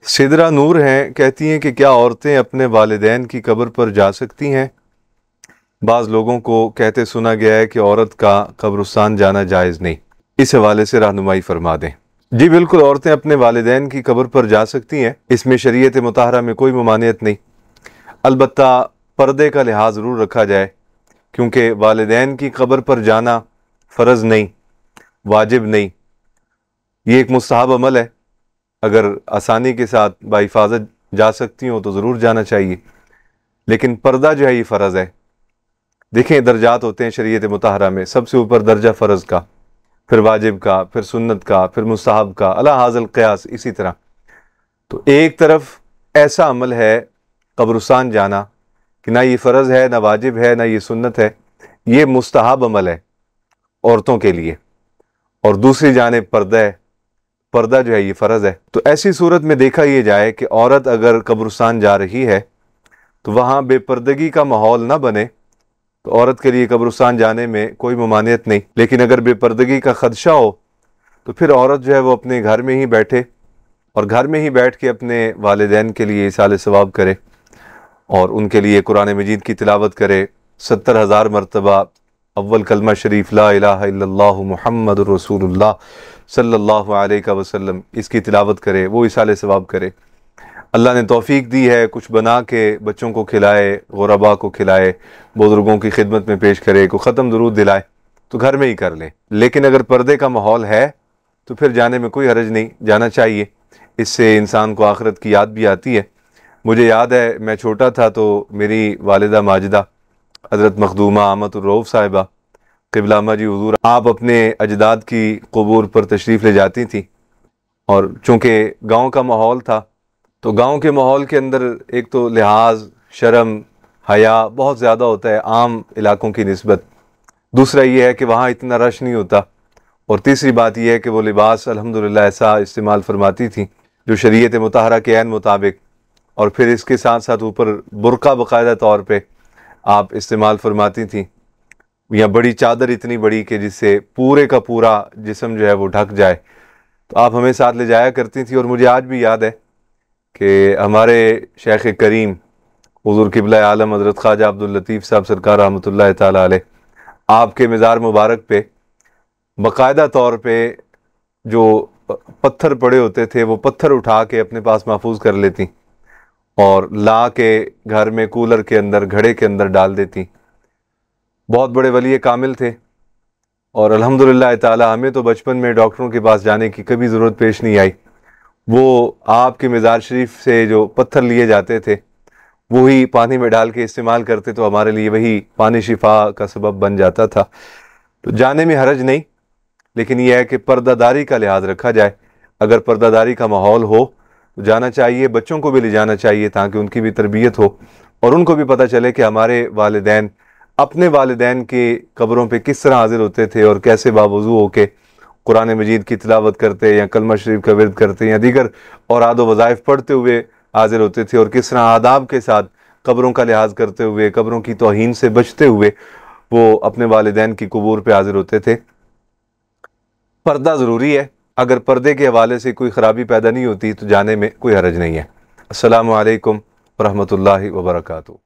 सिदरा नूर हैं, कहती हैं कि क्या औरतें अपने वालिदैन की कब्र पर जा सकती हैं? बाज़ लोगों को कहते सुना गया है कि औरत का कब्रिस्तान जाना जायज़ नहीं। इस हवाले से रहनुमाई फरमा दें। जी बिल्कुल, औरतें अपने वालिदैन की कब्र पर जा सकती हैं, इसमें शरीयत मुताहरा में कोई ममानियत नहीं। अलबत्ता पर्दे का लिहाज ज़रूर रखा जाए, क्योंकि वालिदैन की कब्र पर जाना फ़र्ज़ नहीं, वाजिब नहीं, ये एक मुस्तहब अमल है। अगर आसानी के साथ बाहिफाजत जा सकती हो तो ज़रूर जाना चाहिए, लेकिन पर्दा जो है ये फ़र्ज़ है। देखें, दर्जात होते हैं शरीयत मुताहरा में, सबसे ऊपर दर्जा फ़र्ज़ का, फिर वाजिब का, फिर सुन्नत का, फिर मुस्तहब का, अला हाज़िल क़ियास। इसी तरह तो एक तरफ ऐसा अमल है कब्रिस्तान जाना कि ना ये फ़र्ज़ है, ना वाजिब है, ना ये सुन्नत है, ये मुस्तहब अमल है औरतों के लिए, और दूसरी जानिब पर्दा है, पर्दा जो है ये फ़र्ज़ है। तो ऐसी सूरत में देखा यह जाए कि औरत अगर कब्रिस्तान जा रही है तो वहाँ बेपर्दगी का माहौल ना बने, तो औरत के लिए कब्रिस्तान जाने में कोई ममानियत नहीं। लेकिन अगर बेपर्दगी का खदशा हो तो फिर औरत जो है वो अपने घर में ही बैठे और घर में ही बैठ के अपने वालिदैन के लिए इसाले सवाब करे और उनके लिए कुरान मजीद की तिलावत करे। 70,000 मरतबा अव्वल कलमा शरीफ ला इलाहा इल्लल्लाहु मुहम्मदुर रसूलुल्लाह सल्लल्लाहु अलैहि वसल्लम, इसकी तिलावत करे, वो इसाले सवाब करे। अल्लाह ने तौफीक दी है, कुछ बना के बच्चों को खिलाए, गुरबा को खिलाए, बुजुर्गों की खिदमत में पेश करे, को ख़त्म दुरूद दिलाए, तो घर में ही कर ले। लेकिन अगर पर्दे का माहौल है तो फिर जाने में कोई हरज नहीं, जाना चाहिए। इससे इंसान को आखिरत की याद भी आती है। मुझे याद है, मैं छोटा था तो मेरी वालिदा माजिदा हज़रत मखदूमा आमतुर रऊफ़ साहिबा क़िबला जी हुज़ूर, आप अपने अजदाद की क़ुबूर पर तशरीफ़ ले जाती थी। और चूँकि गाँव का माहौल था, तो गांव के माहौल के अंदर एक तो लिहाज, शर्म, हया बहुत ज़्यादा होता है आम इलाकों की निस्बत। दूसरा ये है कि वहाँ इतना रश नहीं होता, और तीसरी बात यह है कि वो लिबास अल्हम्दुलिल्लाह ऐसा इस्तेमाल फरमाती थी जो शरीयत मुताहरा के ऐन मुताबिक, और फिर इसके साथ साथ ऊपर बुर्का बाकायदा तौर पे आप इस्तेमाल फरमाती थी, या बड़ी चादर इतनी बड़ी कि जिससे पूरे का पूरा जिस्म जो है वो ढक जाए, तो आप हमें साथ ले जाया करती थी। और मुझे आज भी याद है कि हमारे शेख करीम हुज़ूर क़िबला आलम हज़रत ख्वाजा अब्दुल लतीफ़ साहब सरकार रहमतुल्लाह ताला अलैह, आपके मज़ार मुबारक पे बाकायदा तौर पे जो पत्थर पड़े होते थे वो पत्थर उठा के अपने पास महफूज कर लेती और ला के घर में कूलर के अंदर, घड़े के अंदर डाल देती। बहुत बड़े वली कामिल थे, और अल्हम्दुलिल्लाह ताला हमें तो बचपन में डॉक्टरों के पास जाने की कभी ज़रूरत पेश नहीं आई। वो आपके मज़ार शरीफ से जो पत्थर लिए जाते थे वही पानी में डाल के इस्तेमाल करते, तो हमारे लिए वही पानी शिफा का सबब बन जाता था। तो जाने में हरज नहीं, लेकिन यह है कि पर्दादारी का लिहाज रखा जाए। अगर पर्दादारी का माहौल हो तो जाना चाहिए, बच्चों को भी ले जाना चाहिए ताकि उनकी भी तरबियत हो और उनको भी पता चले कि हमारे वालिदैन अपने वालिदैन के कब्रों पे किस तरह हाजिर होते थे और कैसे बावजू होके कुरान मजीद की तिलावत करते या कलमा शरीफ का विर्द करते या दीगर और आदो वज़ाइफ पढ़ते हुए हाजिर होते थे, और किस तरह आदाब के साथ कब्रों का लिहाज करते हुए, कब्रों की तौहीन से बचते हुए वो अपने वालिदैन की कबूर पे हाजिर होते थे। पर्दा ज़रूरी है, अगर पर्दे के हवाले से कोई ख़राबी पैदा नहीं होती तो जाने में कोई हरज नहीं है। अस्सलामु अलैकुम व रहमतुल्लाहि व बरकातुहू।